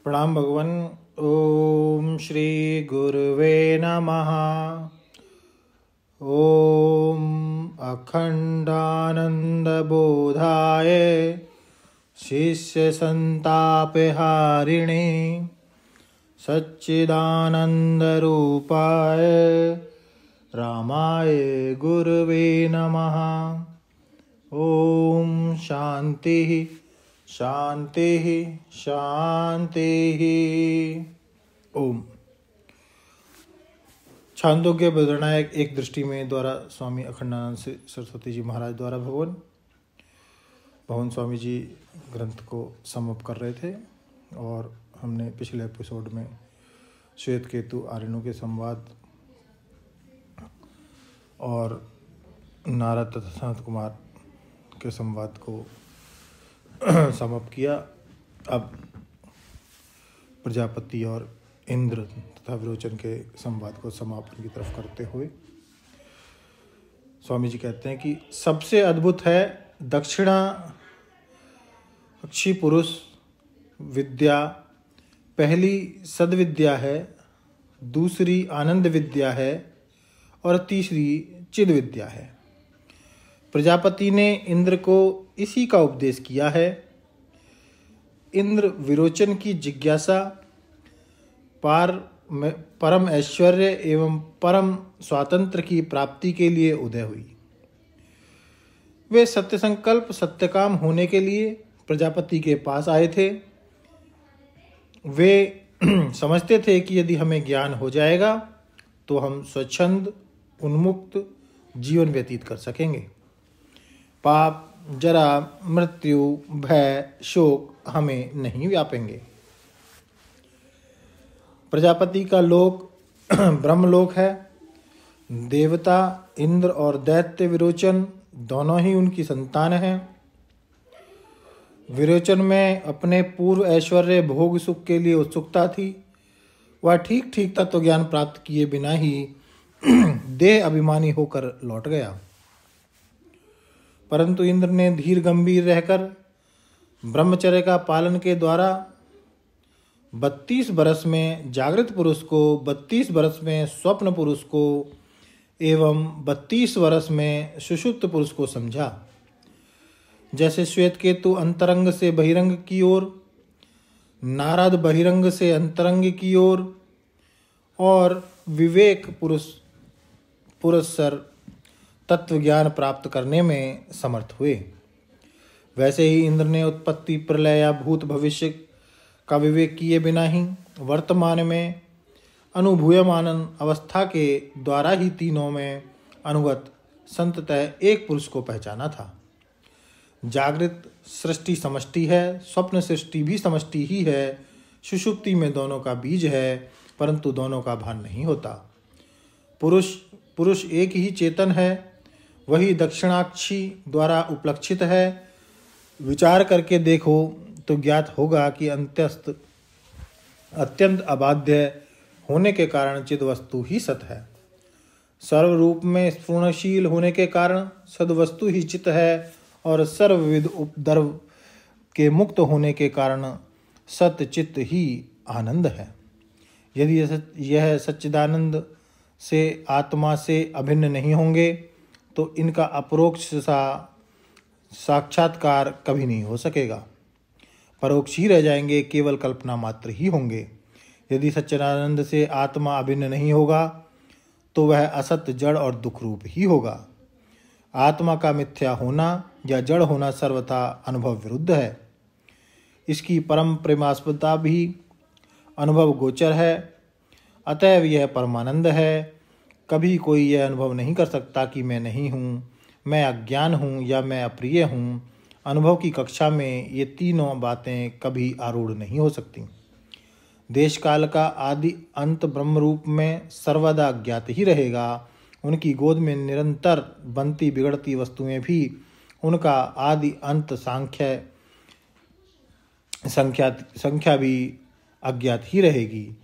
प्रणाम भगवान। ओम श्री गुरुवे नमः। ओम अखंडानंद बोधाय शिष्य संताप हारिणे सच्चिदानंद रूपाय रामाय गुरुवे नमः। ओम शांति शांति शांति। ओम। छांदोग्य बद्रनायक एक दृष्टि में द्वारा स्वामी अखंडानंद सरस्वती जी महाराज द्वारा भगवान स्वामी जी ग्रंथ को समअप कर रहे थे और हमने पिछले एपिसोड में श्वेत केतु आर्यनों के संवाद और नारद तथा सनत कुमार के संवाद को समअप किया। अब प्रजापति और इंद्र तथा विरोचन के संवाद को समापन की तरफ करते हुए स्वामी जी कहते हैं कि सबसे अद्भुत है दक्षिणाक्षी पुरुष विद्या। पहली सद्विद्या है, दूसरी आनंद विद्या है और तीसरी चिद विद्या है। प्रजापति ने इंद्र को इसी का उपदेश किया है। इंद्र विरोचन की जिज्ञासा परम ऐश्वर्य एवं परम स्वातंत्र की प्राप्ति के लिए उदय हुई। वे सत्य संकल्प सत्यकाम होने के लिए प्रजापति के पास आए थे। वे समझते थे कि यदि हमें ज्ञान हो जाएगा तो हम स्वच्छंद उन्मुक्त जीवन व्यतीत कर सकेंगे। पाप जरा मृत्यु भय शोक हमें नहीं व्यापेंगे। प्रजापति का लोक ब्रह्मलोक है। देवता इंद्र और दैत्य विरोचन दोनों ही उनकी संतान हैं। विरोचन में अपने पूर्व ऐश्वर्य भोग सुख के लिए उत्सुकता थी। वह ठीक ठीक तत्व ज्ञान प्राप्त किए बिना ही देह अभिमानी होकर लौट गया। परंतु इंद्र ने धीर गंभीर रहकर ब्रह्मचर्य का पालन के द्वारा 32 बरस में जागृत पुरुष को, 32 बरस में स्वप्न पुरुष को एवं 32 वर्ष में सुषुप्त पुरुष को समझा। जैसे श्वेत केतु अंतरंग से बहिरंग की ओर, नारद बहिरंग से अंतरंग की ओर और विवेक पुरुषर तत्व ज्ञान प्राप्त करने में समर्थ हुए, वैसे ही इंद्र ने उत्पत्ति प्रलय या भूत भविष्य का विवेक किए बिना ही वर्तमान में अनुभूयमान अवस्था के द्वारा ही तीनों में अनुगत संततः एक पुरुष को पहचाना था। जागृत सृष्टि समष्टि है, स्वप्न सृष्टि भी समष्टि ही है। सुषुप्ति में दोनों का बीज है, परंतु दोनों का भान नहीं होता। पुरुष एक ही चेतन है, वही दक्षिणाक्षी द्वारा उपलक्षित है। विचार करके देखो तो ज्ञात होगा कि अत्यंत अबाध्य होने के कारण चिद वस्तु ही सत है। सर्वरूप में स्फुरणशील होने के कारण सद्वस्तु ही चित है और सर्वविध उपद्रव के मुक्त होने के कारण सत्य चित्त ही आनंद है। यदि यह सच्चिदानंद से आत्मा से अभिन्न नहीं होंगे तो इनका अपरोक्ष साक्षात्कार कभी नहीं हो सकेगा। परोक्ष ही रह जाएंगे, केवल कल्पना मात्र ही होंगे। यदि सच्चिदानंद से आत्मा अभिन्न नहीं होगा तो वह असत्य जड़ और दुख रूप ही होगा। आत्मा का मिथ्या होना या जड़ होना सर्वथा अनुभव विरुद्ध है। इसकी परम प्रेमास्पदता भी अनुभव गोचर है। अतएव यह परमानंद है। कभी कोई यह अनुभव नहीं कर सकता कि मैं नहीं हूँ, मैं अज्ञान हूँ या मैं अप्रिय हूँ। अनुभव की कक्षा में ये तीनों बातें कभी आरूढ़ नहीं हो सकती। देश काल का आदि अंत ब्रह्म रूप में सर्वदा ज्ञात ही रहेगा। उनकी गोद में निरंतर बनती बिगड़ती वस्तुएं भी उनका आदि अंत संख्या भी अज्ञात ही रहेगी।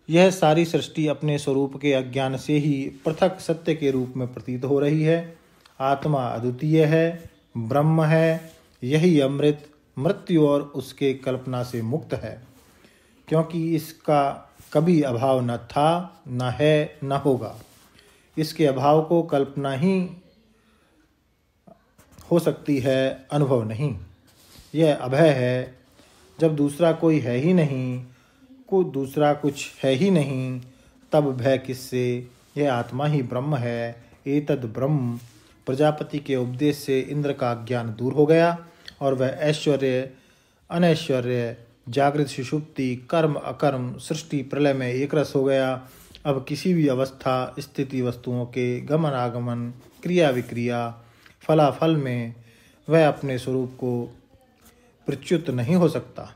यह सारी सृष्टि अपने स्वरूप के अज्ञान से ही पृथक सत्य के रूप में प्रतीत हो रही है। आत्मा अद्वितीय है, ब्रह्म है। यही अमृत मृत्यु और उसके कल्पना से मुक्त है, क्योंकि इसका कभी अभाव न था, न है, न होगा। इसके अभाव को कल्पना ही हो सकती है, अनुभव नहीं। यह अभय है। जब दूसरा कोई है ही नहीं, दूसरा कुछ है ही नहीं, तब भय किससे? यह आत्मा ही ब्रह्म है। एतद ब्रह्म। प्रजापति के उपदेश से इंद्र का ज्ञान दूर हो गया और वह ऐश्वर्य अनैश्वर्य, जागृत सुषुप्ति, कर्म अकर्म, सृष्टि प्रलय में एक रस हो गया। अब किसी भी अवस्था स्थिति वस्तुओं के गमन आगमन, क्रिया विक्रिया, फलाफल में वह अपने स्वरूप को प्रच्युत नहीं हो सकता।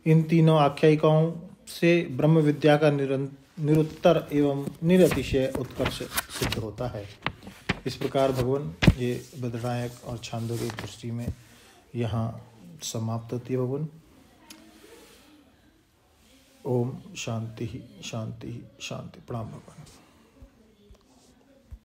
इन तीनों आख्यायिकाओं से ब्रह्म विद्या का निरुत्तर एवं निरतिशय उत्कर्ष सिद्ध होता है। इस प्रकार भगवान ये बृहदारण्यक और छांदोग्य की दृष्टि में यहाँ समाप्त होती है। भगवान ओम शांति शांति शांति। प्रणाम भगवान।